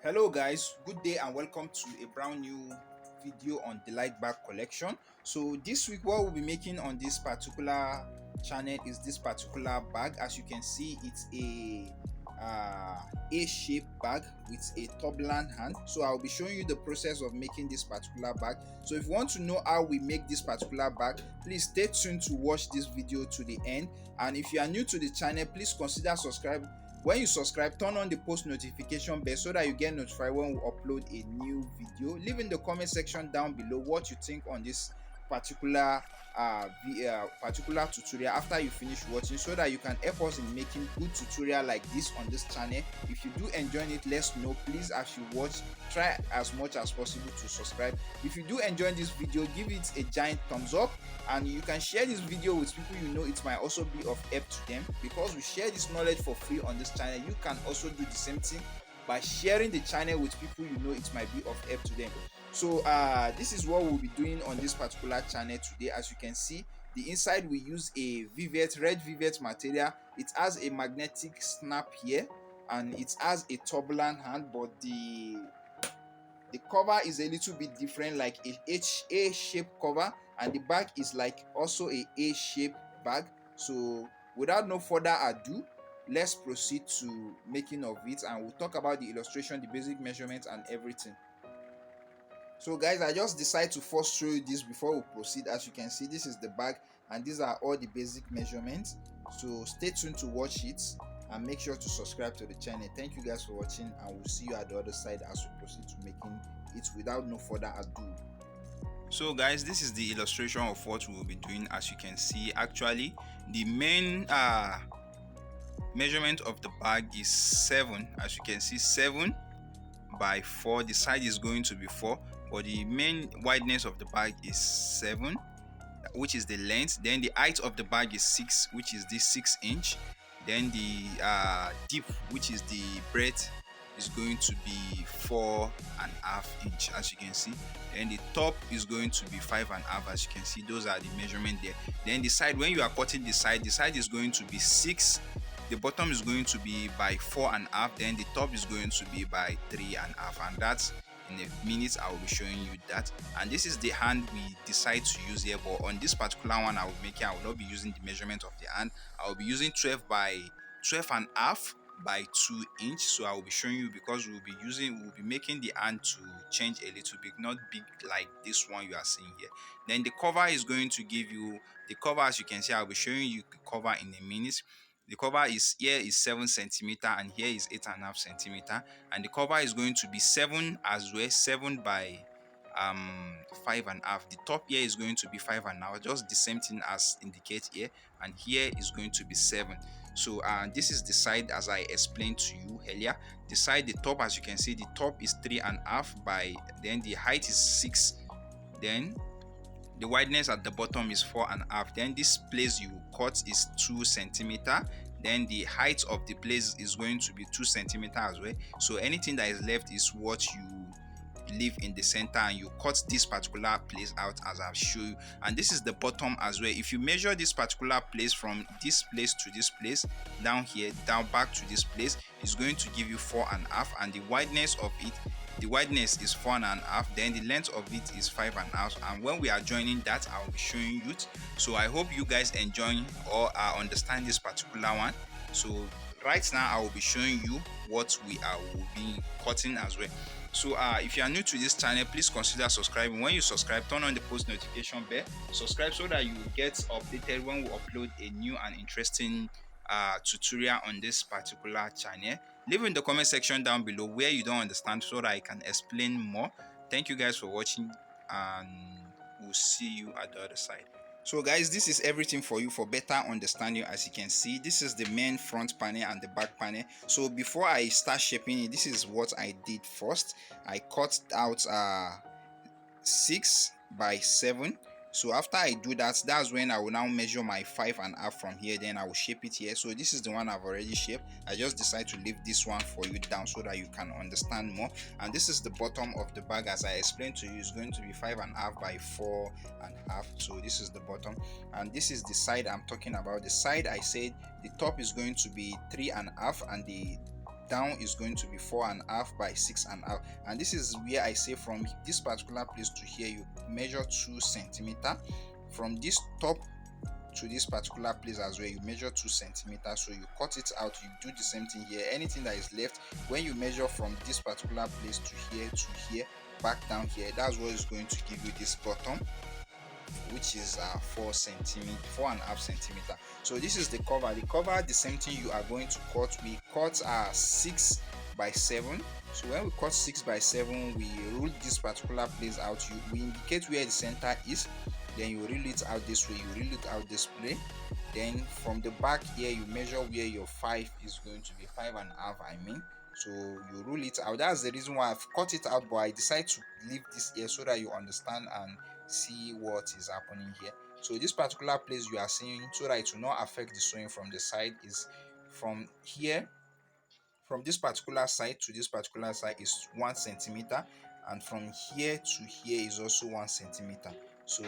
Hello guys, good day and welcome to a brand new video on the light bag collection. So this week what we'll be making on this particular channel is this particular bag. As you can see, it's a-shaped bag with a turbulent hand. So I'll be showing you the process of making this particular bag. So if you want to know how we make this particular bag, please stay tuned to watch this video to the end. And if you are new to the channel, please consider subscribe. When you subscribe, turn on the post notification bell so that you get notified when we upload a new video. Leave in the comment section down below what you think on this particular particular tutorial after you finish watching, so that you can help us in making good tutorial like this on this channel. If you do enjoy it, let's know. Please, as you watch, try as much as possible to subscribe. If you do enjoy this video, give it a giant thumbs up, and you can share this video with people you know it might also be of help to them. Because we share this knowledge for free on this channel, you can also do the same thing by sharing the channel with people you know it might be of help to them. So this is what we'll be doing on this particular channel today. As you can see, the inside we use a red vivet material. It has a magnetic snap here and it has a turbulent hand, but the cover is a little bit different, like a shaped cover, and the bag is like also a shaped bag. So without no further ado, let's proceed to making of it, and we'll talk about the illustration, the basic measurements and everything. So guys, I just decided to first show you this before we proceed. As you can see, this is the bag and these are all the basic measurements. So stay tuned to watch it and make sure to subscribe to the channel. Thank you guys for watching, and we'll see you at the other side as we proceed to making it without no further ado. So guys, this is the illustration of what we will be doing. As you can see, actually the main measurement of the bag is 7. As you can see, 7 by 4. The side is going to be 4, but the main wideness of the bag is 7, which is the length. Then the height of the bag is 6, which is this 6-inch. Then the depth, which is the breadth, is going to be 4.5 inch, as you can see. Then the top is going to be 5.5, as you can see. Those are the measurement there. Then the side, when you are cutting the side is going to be 6. The bottom is going to be by 4.5, then the top is going to be by 3.5, and that's in a minute I will be showing you that. And this is the hand we decide to use here, but on this particular one I will not be using the measurement of the hand. I will be using 12 by 12.5 by 2 inch. So I will be showing you, because we'll be making the hand to change a little bit, not big like this one you are seeing here. Then the cover is going to give you the cover. As you can see, I'll be showing you the cover in a minute. The cover is 7 centimeter and here is 8.5 centimeter, and the cover is going to be 7 as well, 7 by 5.5. The top here is going to be 5.5, just the same thing as indicate here, and here is going to be 7. So this is the side as I explained to you earlier. The side, the top, as you can see, the top is 3.5 by, then the height is 6, then the wideness at the bottom is 4.5. Then this place you cut is 2 centimeter. Then the height of the place is going to be 2 centimeter as well. So anything that is left is what you leave in the center, and you cut this particular place out as I've shown you. And this is the bottom as well. If you measure this particular place from this place to this place, down here, down back to this place, is going to give you 4.5, and the wideness of it, the wideness is 4.5, then the length of it is 5.5. And when we are joining that, I will be showing you. So I hope you guys enjoy or understand this particular one. So right now I will be showing you what will be cutting as well. So if you are new to this channel, please consider subscribing. When you subscribe, turn on the post notification bell. Subscribe so that you will get updated when we upload a new and interesting tutorial on this particular channel. Leave in the comment section down below where you don't understand so that I can explain more. Thank you guys for watching, and we'll see you at the other side. So guys, this is everything for you for better understanding. As you can see, this is the main front panel and the back panel. So before I start shaping it, this is what I did first. I cut out 6 by 7. So after I do that, that's when I will now measure my 5.5 from here. Then I will shape it here. So this is the one I've already shaped. I just decided to leave this one for you down so that you can understand more. And this is the bottom of the bag. As I explained to you, is going to be 5.5 by 4.5. So this is the bottom, and this is the side I'm talking about. The side, I said the top is going to be 3.5 and the down is going to be 4.5 by 6.5, and this is where I say from this particular place to here you measure 2 centimeter. From this top to this particular place as well you measure 2 centimeters, so you cut it out. You do the same thing here. Anything that is left, when you measure from this particular place to here back down here, that's what is going to give you this bottom, which is 4.5 centimeter. So this is the cover. The cover, the same thing you are going to cut. We cut 6 by 7. So when we cut 6 by 7, we rule this particular place out. We indicate where the center is, then you rule it out this way, you rule it out this way. Then from the back here you measure where your 5 is going to be, 5.5 I mean. So you rule it out. That's the reason why I've cut it out, but I decided to leave this here so that you understand and see what is happening here. So this particular place you are seeing, so that it will not affect the sewing from the side, is from here, from this particular side to this particular side is 1 centimeter, and from here to here is also 1 centimeter. So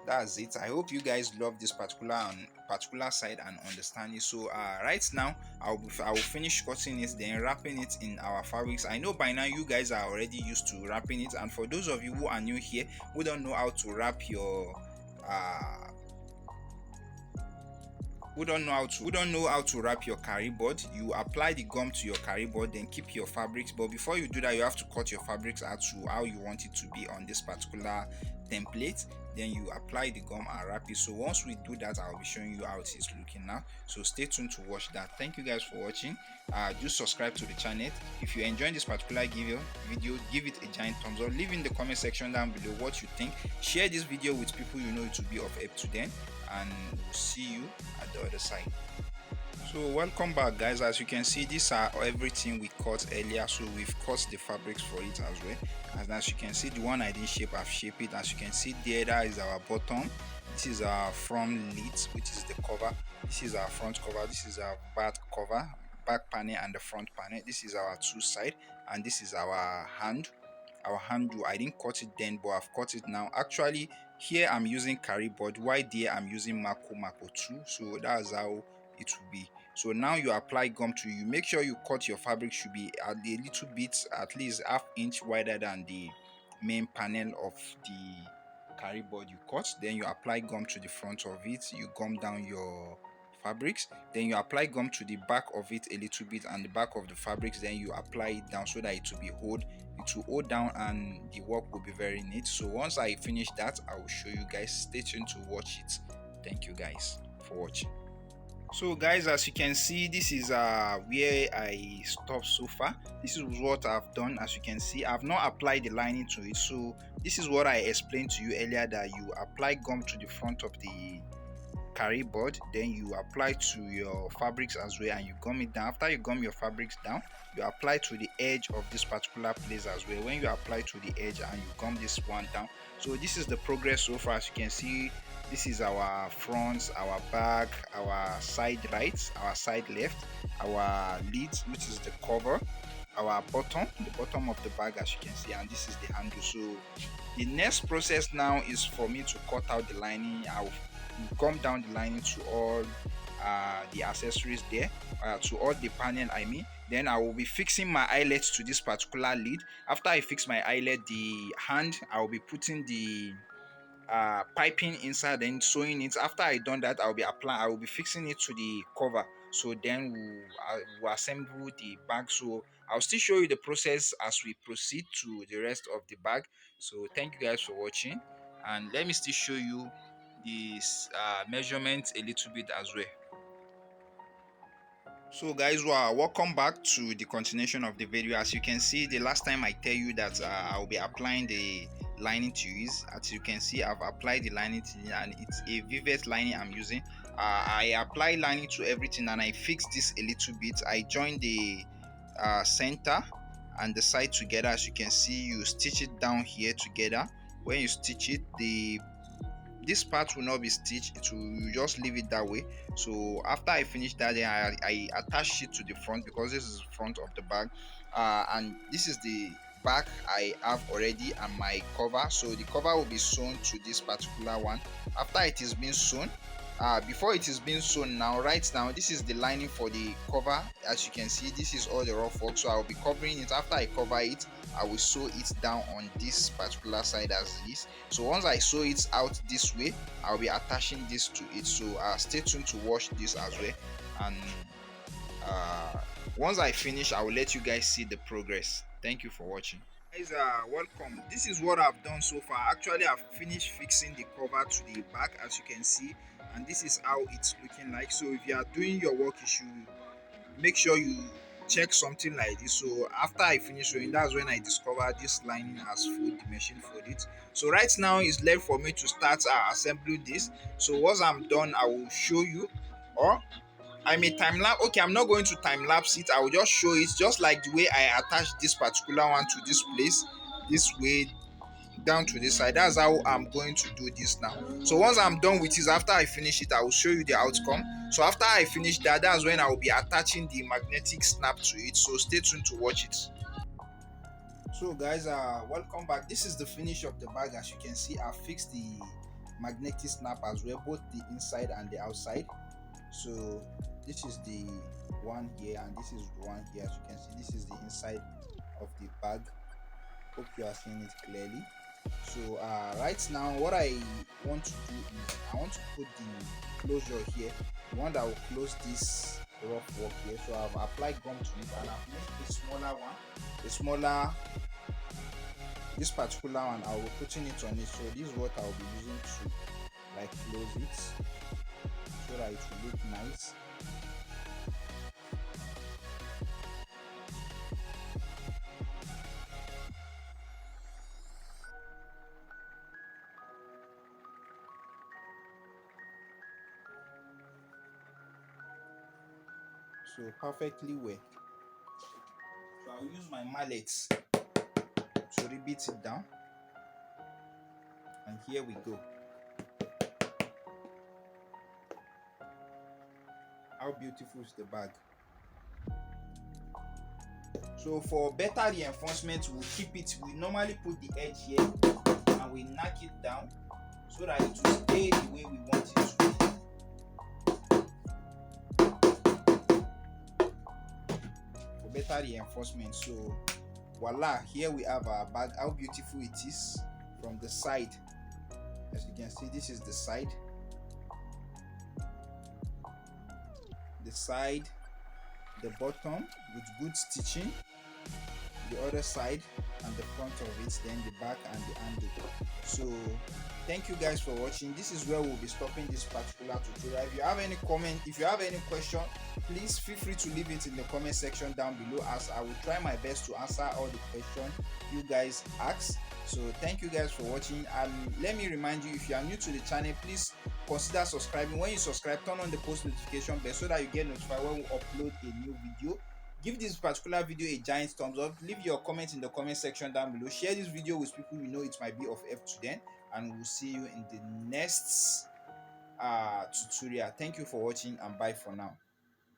that's it. I hope you guys love this particular side and understand it. So right now I will finish cutting it, then wrapping it in our fabrics. I know by now you guys are already used to wrapping it, and for those of you who are new here, who don't know how to wrap your who don't know how to wrap your carry board, you apply the gum to your carry board, then keep your fabrics. But before you do that, you have to cut your fabrics out to how you want it to be on this particular template. Then you apply the gum and wrap it. So once we do that, I'll be showing you how it is looking now. So stay tuned to watch that. Thank you guys for watching. Do subscribe to the channel. If you enjoyed this particular video, give it a giant thumbs up. Leave in the comment section down below what you think. Share this video with people you know it will be of help to them, and we'll see you at the other side. So welcome back guys. As you can see, these are everything we cut earlier. So we've cut the fabrics for it as well, and as you can see, the one I didn't shape, I've shaped it. As you can see there, that is our bottom, this is our front lid, which is the cover, this is our front cover, this is our back cover, back panel and the front panel, this is our two side, and this is our handle. I didn't cut it then, but I've cut it now. Actually here I'm using carry board, while there I'm using Mako 2, so that's how it will be. So now you apply gum to you. Make sure you cut your fabric should be a little bit, at least ½ inch wider than the main panel of the carry board you cut. Then you apply gum to the front of it, you gum down your fabrics, then you apply gum to the back of it a little bit and the back of the fabrics, then you apply it down so that it will hold down and the work will be very neat. So once I finish that, I will show you guys. Stay tuned to watch it. Thank you guys for watching. So guys, as you can see, this is where I stopped so far. This is what I've done. As you can see, I've not applied the lining to it. So this is what I explained to you earlier, that you apply gum to the front of the carry board, then you apply to your fabrics as well, and you gum it down. After you gum your fabrics down, you apply to the edge of this particular place as well. When you apply to the edge and you gum this one down, so this is the progress so far. As you can see, this is our front, our back, our side right, our side left, our lid, which is the cover, our bottom, the bottom of the bag, as you can see, and this is the handle. So the next process now is for me to cut out the lining. I'll gum down the lining to all the accessories there, to all the panel I mean. Then I will be fixing my eyelet to this particular lid. After I fix my eyelet, the hand, I will be putting the piping inside and sewing it. After I done that, I will be fixing it to the cover. So then we'll assemble the bag. So I'll still show you the process as we proceed to the rest of the bag. So thank you guys for watching, and let me still show you this measurement a little bit as well. So guys, welcome back to the continuation of the video. As you can see, the last time I tell you that I'll be applying the lining to use, as you can see, I've applied the lining to it, and it's a vivid lining I'm using. I apply lining to everything and I fixed this a little bit. I joined the center and the side together. As you can see, you stitch it down here together. When you stitch it, this part will not be stitched, you just leave it that way. So after I finish that, then I attach it to the front, because this is the front of the bag, and this is the back I have already, and my cover. So the cover will be sewn to this particular one. After it is being sewn, before it is being sewn. Now right now, this is the lining for the cover. As you can see, this is all the rough work, so I'll be covering it. After I cover it, I will sew it down on this particular side as this. So once I sew it out this way, I'll be attaching this to it. So stay tuned to watch this as well. And uh, once I finish, I will let you guys see the progress. Thank you for watching. Guys, welcome. This is what I've done so far. Actually, I've finished fixing the cover to the back, as you can see, and this is how it's looking like. So if you are doing your work, you should make sure you check something like this. So after I finish sewing, that's when I discovered this lining has fold, the machine fold it. So right now it's left for me to start assembling this. So once I'm done, I will show you, or I may time lapse. Okay, I'm not going to time lapse it. I will just show it just like the way I attach this particular one to this place, this way down to this side. That's how I'm going to do this now. So once I'm done with this, after I finish it, I will show you the outcome. So after I finish that, that's when I will be attaching the magnetic snap to it. So stay tuned to watch it. So guys, welcome back. This is the finish of the bag. As you can see, I fixed the magnetic snap as well, both the inside and the outside. So this is the one here and this is the one here. As you can see, this is the inside of the bag. Hope you are seeing it clearly. So right now what I want to do is I want to put the closure here, the one that will close this rough work here. So I've applied gum to it and I've made a smaller one, a smaller, this particular one I will be putting it on it. So this is what I will be using to like close it so that it will look nice. So perfectly well. So I'll use my mallet to rebeat it down, and here we go. How beautiful is the bag? So for better reinforcement, we'll keep it, we normally put the edge here and we knock it down so that it will stay the way we want it to be. For better reinforcement. So voila, here we have our bag. How beautiful it is from the side. As you can see, this is the side, the bottom with good stitching, the other side and the front of it, then the back and the handle. So thank you guys for watching. This is where we'll be stopping this particular tutorial. If you have any comment, if you have any question, please feel free to leave it in the comment section down below, as I will try my best to answer all the questions you guys ask. So thank you guys for watching, and let me remind you, if you are new to the channel, please consider subscribing. When you subscribe, turn on the post notification bell so that you get notified when we upload a new video. Give this particular video a giant thumbs up. Leave your comments in the comment section down below. Share this video with people you know it might be of help to them, and we'll see you in the next tutorial. Thank you for watching, and bye for now.